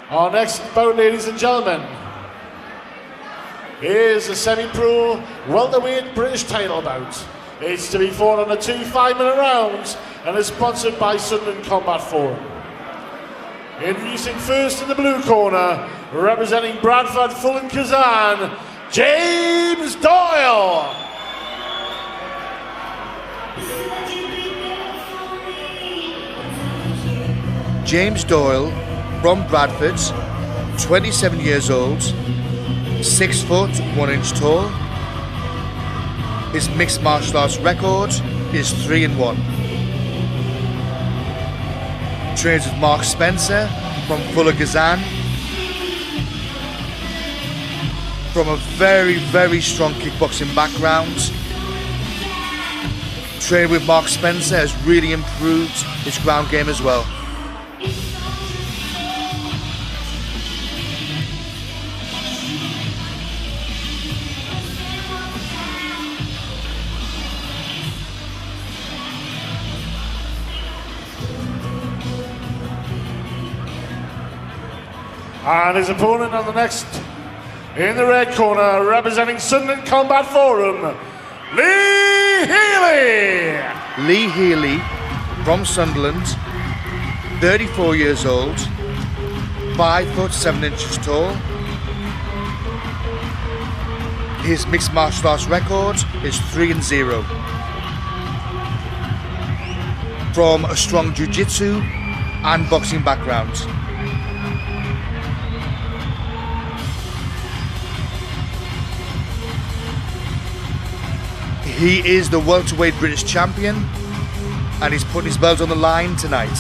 Our next bout, ladies and gentlemen, is a semi-pro welterweight British title bout. It's to be fought on the 2 5-minute rounds and is sponsored by Sunderland Combat Forum. Introducing first in the blue corner, representing Bradford, Fulham Kazan, James Doyle. James Doyle from Bradford, 27 years old, 6 foot 1 inch tall. His mixed martial arts record is 3-1. Trains with Mark Spencer from Fulham Kazan. From a very, very strong kickboxing background. Training with Mark Spencer has really improved his ground game as well. And his opponent on the next, in the red corner, representing Sunderland Combat Forum, Lee Healy. Lee Healy from Sunderland, 34 years old, 5 foot 7 inches tall. His mixed martial arts record is 3-0. From a strong jiu-jitsu and boxing background. He is the welterweight British champion, and he's putting his belt on the line tonight.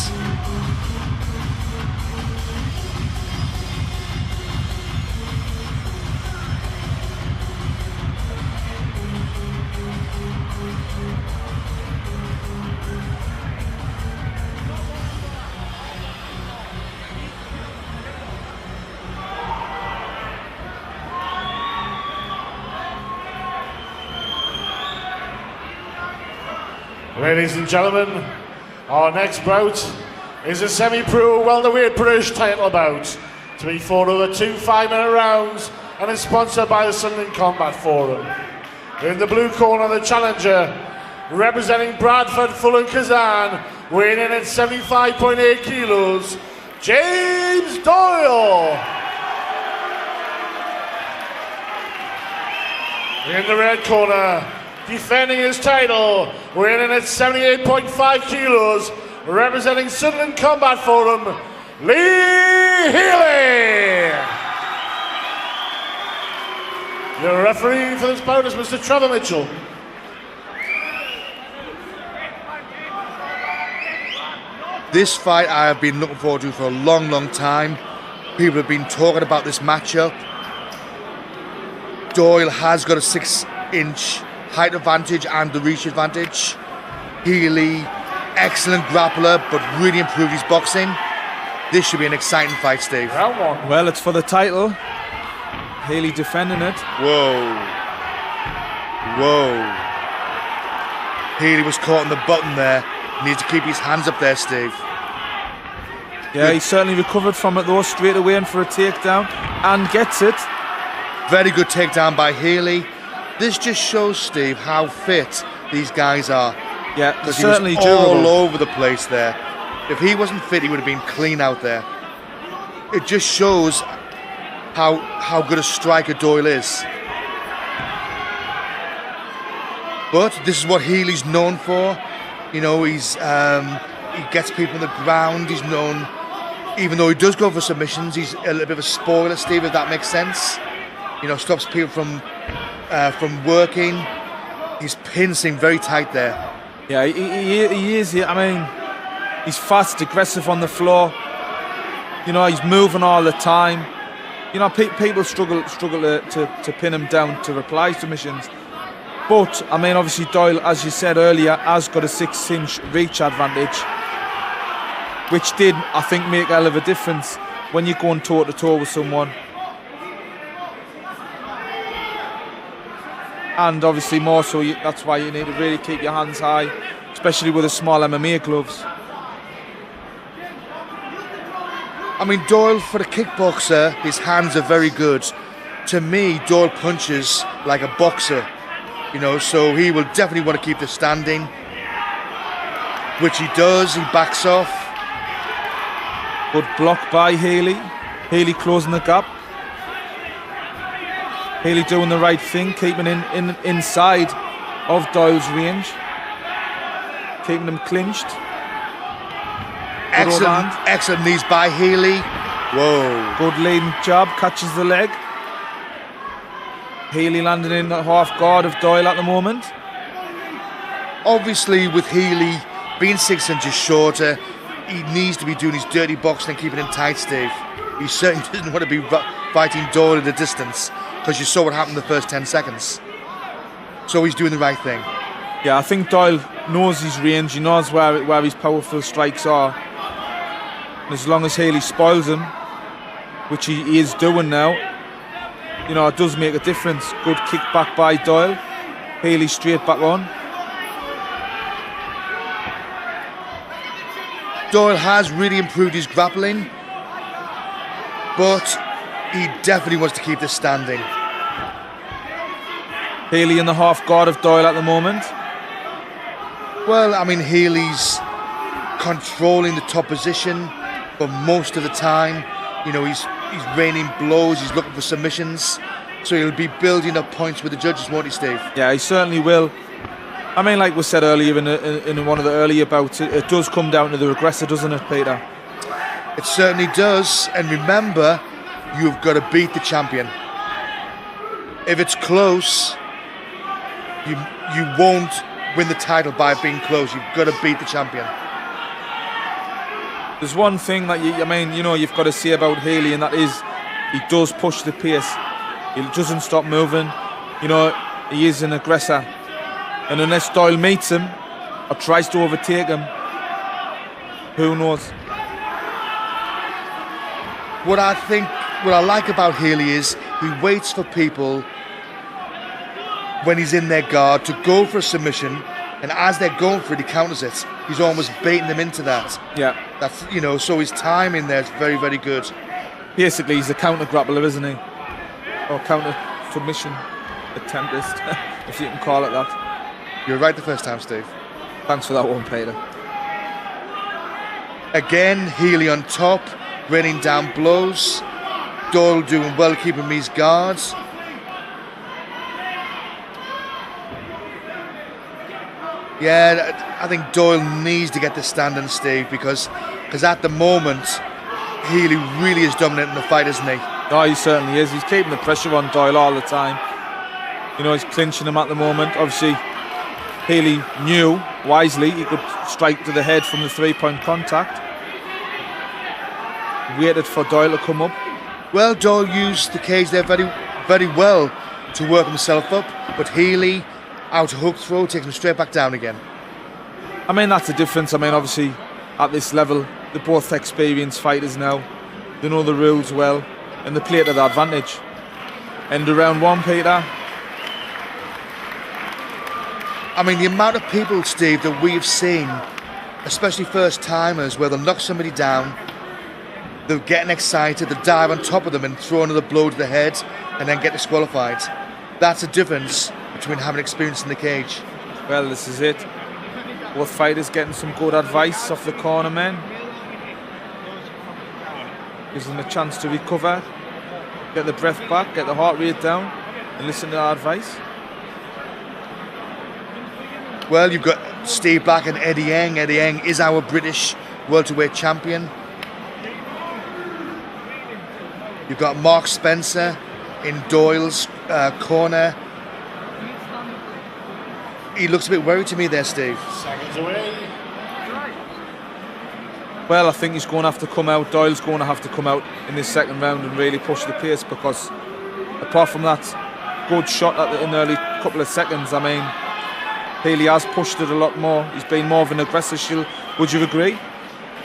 Ladies and gentlemen, our next bout is a semi-pro welterweight British title bout to be fought over 2 5-minute rounds and is sponsored by the Sunderland Combat Forum. In the blue corner, the challenger, representing Bradford, Fulham Kazan, weighing in at 75.8 kilos, James Doyle. In the red corner, defending his title, weighing in at 78.5 kilos, representing Sunderland Combat Forum, Lee Healy. Your referee for this bout is Mr. Trevor Mitchell. This fight I have been looking forward to for a long, long time. People have been talking about this matchup. Doyle has got a 6-inch height advantage and the reach advantage. Healy, excellent grappler, but really improved his boxing. This should be an exciting fight, Steve. Round one. Well, it's for the title. Healy defending it. Whoa. Healy was caught on the button there. Needs to keep his hands up there, Steve. Yeah, he certainly recovered from it though, straight away in for a takedown, and gets it. Very good takedown by Healy. This just shows, Steve, how fit these guys are. Yeah, Because certainly he was durable. all over the place there. If he wasn't fit, he would have been clean out there. It just shows how good a striker Doyle is. But this is what Healy's known for. You know, he gets people on the ground. He's known, even though he does go for submissions, he's a little bit of a spoiler, Steve, if that makes sense. You know, stops people from working. His pins seem very tight there. Yeah, he is. I mean, he's fast, aggressive on the floor. You know, he's moving all the time. You know, people struggle to pin him down to reply submissions. But, I mean, obviously Doyle, as you said earlier, has got a 6-inch reach advantage, which did, I think, make a hell of a difference when you're going toe-to-toe with someone. And obviously more so, that's why you need to really keep your hands high, especially with the small MMA gloves. I mean, Doyle, for a kickboxer, his hands are very good. To me, Doyle punches like a boxer, you know, so he will definitely want to keep the standing, which he does. He backs off. Good block by Healy. Healy closing the gap. Healy doing the right thing, keeping inside of Doyle's range, keeping him clinched. Excellent knees by Healy. Whoa. Good leading jab, catches the leg. Healy landing in the half guard of Doyle at the moment. Obviously, with Healy being 6 inches shorter, he needs to be doing his dirty boxing and keeping him tight, Steve. He certainly doesn't want to be fighting Doyle at a distance, because you saw what happened in the first 10 seconds. So he's doing the right thing. Yeah, I think Doyle knows his range, he knows where his powerful strikes are. And as long as Healy spoils him, which he is doing now, you know, it does make a difference. Good kick back by Doyle. Healy straight back on. Doyle has really improved his grappling, but he definitely wants to keep this standing. Healy in the half guard of Doyle at the moment. Well, I mean, Healy's controlling the top position for most of the time. You know, he's raining blows, he's looking for submissions, so he'll be building up points with the judges, won't he, Steve? Yeah, he certainly will. I mean, like we said earlier in one of the earlier bouts, it does come down to the aggressor, doesn't it, Peter? It certainly does, and remember, you've got to beat the champion. If it's close, you won't win the title by being close. You've got to beat the champion. There's one thing that you've got to say about Healy, and that is he does push the pace. He doesn't stop moving. You know, he is an aggressor, and unless Doyle meets him or tries to overtake him, who knows? What I like about Healy is he waits for people when he's in their guard to go for a submission, and as they're going for it, he counters it. He's almost baiting them into that. Yeah. That's, you know, so his timing there is very, very good. Basically, he's a counter grappler, isn't he? Or counter submission attemptist, if you can call it that. You're right the first time, Steve. Thanks for that one, Peter. Again, Healy on top, raining down blows. Doyle doing well, keeping his guards. Yeah, I think Doyle needs to get the standing, Steve, because at the moment, Healy really is dominating the fight, isn't he? Oh, he certainly is. He's keeping the pressure on Doyle all the time. You know, he's clinching him at the moment. Obviously, Healy knew wisely he could strike to the head from the 3-point contact. Waited for Doyle to come up. Well, Doyle used the cage there very, very well to work himself up, but Healy, out a hook throw, takes him straight back down again. I mean, that's the difference. I mean, obviously, at this level, they're both experienced fighters now. They know the rules well, and they play to their advantage. End of round one, Peter. I mean, the amount of people, Steve, that we have seen, especially first-timers, where they'll knock somebody down, they're getting excited, they dive on top of them and throw another blow to the head, and then get disqualified. That's the difference between having experience in the cage. Well, this is it. Both fighters getting some good advice off the corner men. Gives them a chance to recover, get the breath back, get the heart rate down, and listen to our advice. Well, you've got Steve Black and Eddie Yang. Eddie Yang is our British welterweight champion. You've got Mark Spencer in Doyle's corner. He looks a bit worried to me there, Steve. Seconds away. Well, I think he's going to have to come out. Doyle's going to have to come out in this second round and really push the pace, because apart from that good shot in the early couple of seconds, I mean, Healy has pushed it a lot more. He's been more of an aggressor. Would you agree?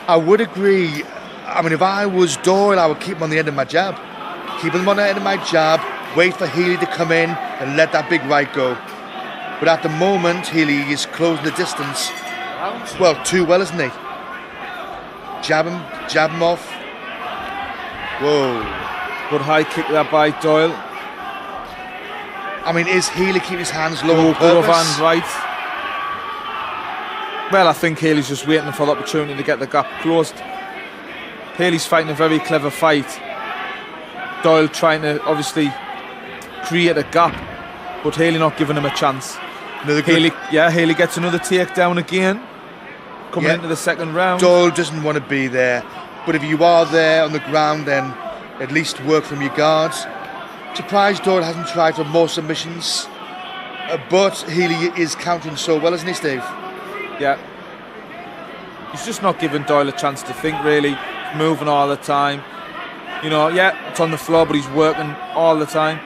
I would agree. I mean, if I was Doyle, I would keep him on the end of my jab. Keep him on the end of my jab, wait for Healy to come in and let that big right go. But at the moment, Healy is closing the distance. Well, too well, isn't he? Jab him off, Whoa. Good high kick there by Doyle. I mean, is Healy keeping his hands low on Good purpose? hand right. Well, I think Healy's just waiting for the opportunity to get the gap closed. Healy's fighting a very clever fight. Doyle trying to obviously create a gap, but Healy not giving him a chance. Another good. Healy gets another takedown again, coming Yeah. into the second round. Doyle doesn't want to be there, but if you are there on the ground, then at least work from your guards. Surprised Doyle hasn't tried for more submissions, but Healy is countering so well, isn't he, Steve? Yeah. He's just not giving Doyle a chance to think, really. He's moving all the time. You know, yeah, it's on the floor, but he's working all the time.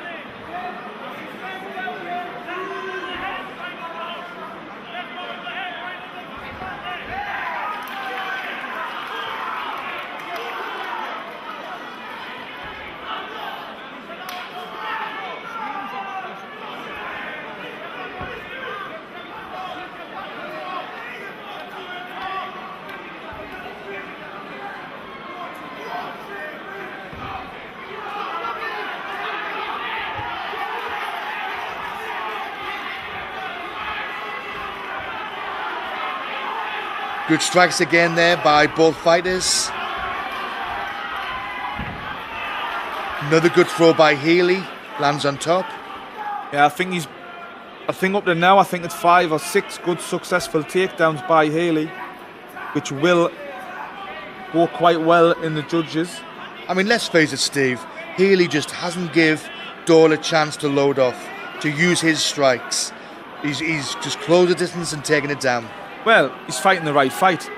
Good strikes again there by both fighters. Another good throw by Healy, lands on top. Yeah, I think up to now, I think it's 5 or 6 good successful takedowns by Healy, which will go quite well in the judges. I mean, let's face it, Steve, Healy just hasn't give Doyle a chance to load off, to use his strikes. He's just closed the distance and taking it down. Well, he's fighting the right fight.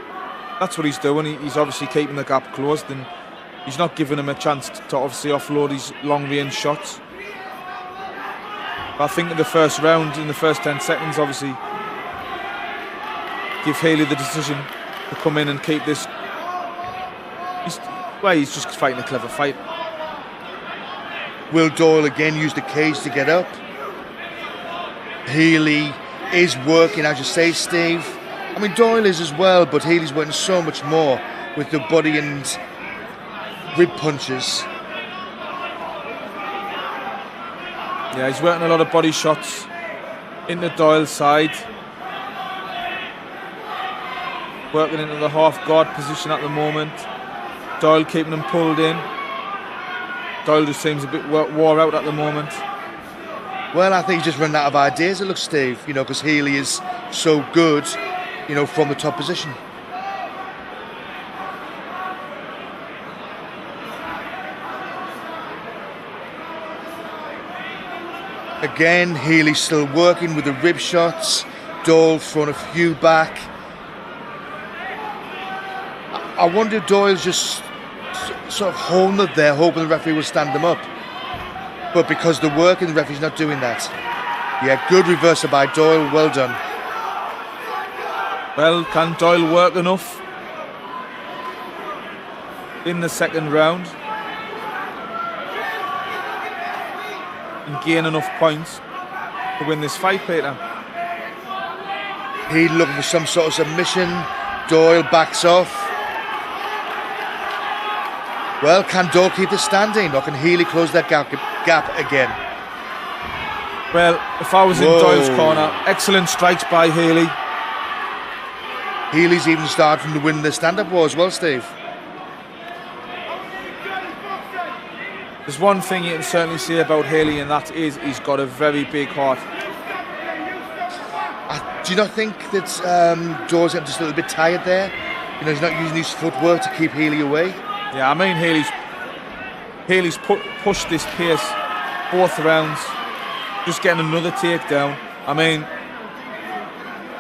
That's what he's doing. He's obviously keeping the gap closed, and he's not giving him a chance to obviously offload his long-range shots. But I think in the first round, in the first 10 seconds, obviously, give Healy the decision to come in and keep this. He's just fighting a clever fight. Will Doyle again use the cage to get up? Healy is working, as you say, Steve. I mean, Doyle is as well, but Healy's working so much more with the body and rib punches. Yeah, he's working a lot of body shots into Doyle's side. Working into the half guard position at the moment. Doyle keeping him pulled in. Doyle just seems a bit wore out at the moment. Well, I think he's just running out of ideas, it looks, Steve, because Healy is so good, from the top position. Again, Healy's still working with the rib shots. Doyle throwing a few back. I wonder if Doyle's just sort of holding it there, hoping the referee will stand them up. But because the work and the referee's not doing that. Yeah, good reversal by Doyle, well done. Well, can Doyle work enough in the second round and gain enough points to win this fight, Peter? He looking for some sort of submission. Doyle backs off. Well, can Doyle keep it standing, or can Healy close that gap again? Well, if I was in Doyle's corner, excellent strikes by Healy. Healy's even starting to win the stand-up war as well, Steve. There's one thing you can certainly say about Healy, and that is he's got a very big heart. Do you not think that Doyle's getting just a little bit tired there? He's not using his footwork to keep Healy away. Yeah, I mean, Healy's pushed this pace both rounds, just getting another takedown. I mean,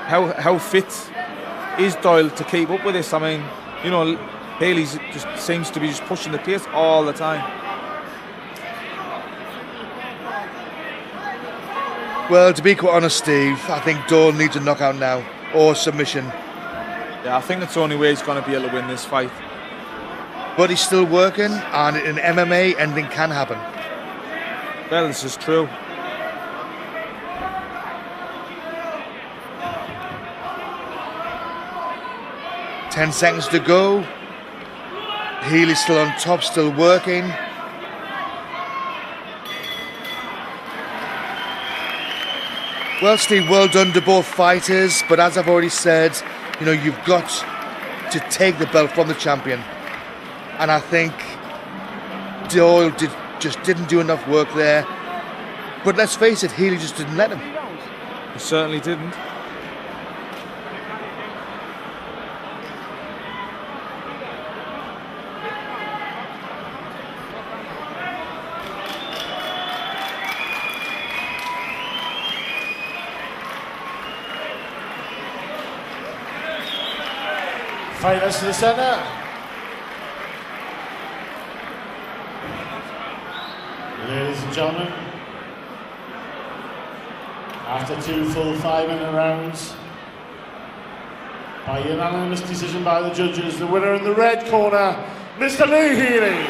how fit is Doyle to keep up with this? I mean, Healy's just seems to be just pushing the pace all the time. Well, to be quite honest, Steve, I think Doyle needs a knockout now, or submission. Yeah, I think that's the only way he's going to be able to win this fight. But he's still working, and in MMA, anything can happen. Well, this is true. Ten seconds to go. Healy's still on top, still working. Well, Steve, well done to both fighters, but as I've already said, you know, you've got to take the belt from the champion. And I think Doyle just didn't do enough work there. But let's face it, Healy just didn't let him. He certainly didn't. Fighters to the centre. Ladies and gentlemen, after 2 full 5-minute rounds, by unanimous decision by the judges, the winner in the red corner, Mr. Lee Healy.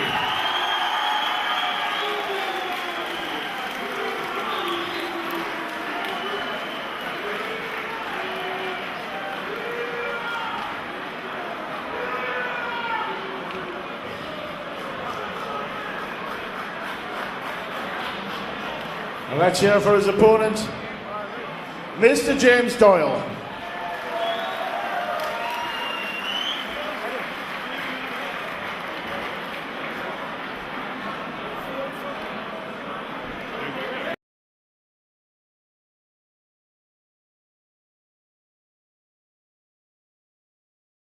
And let's hear for his opponent, Mr. James Doyle.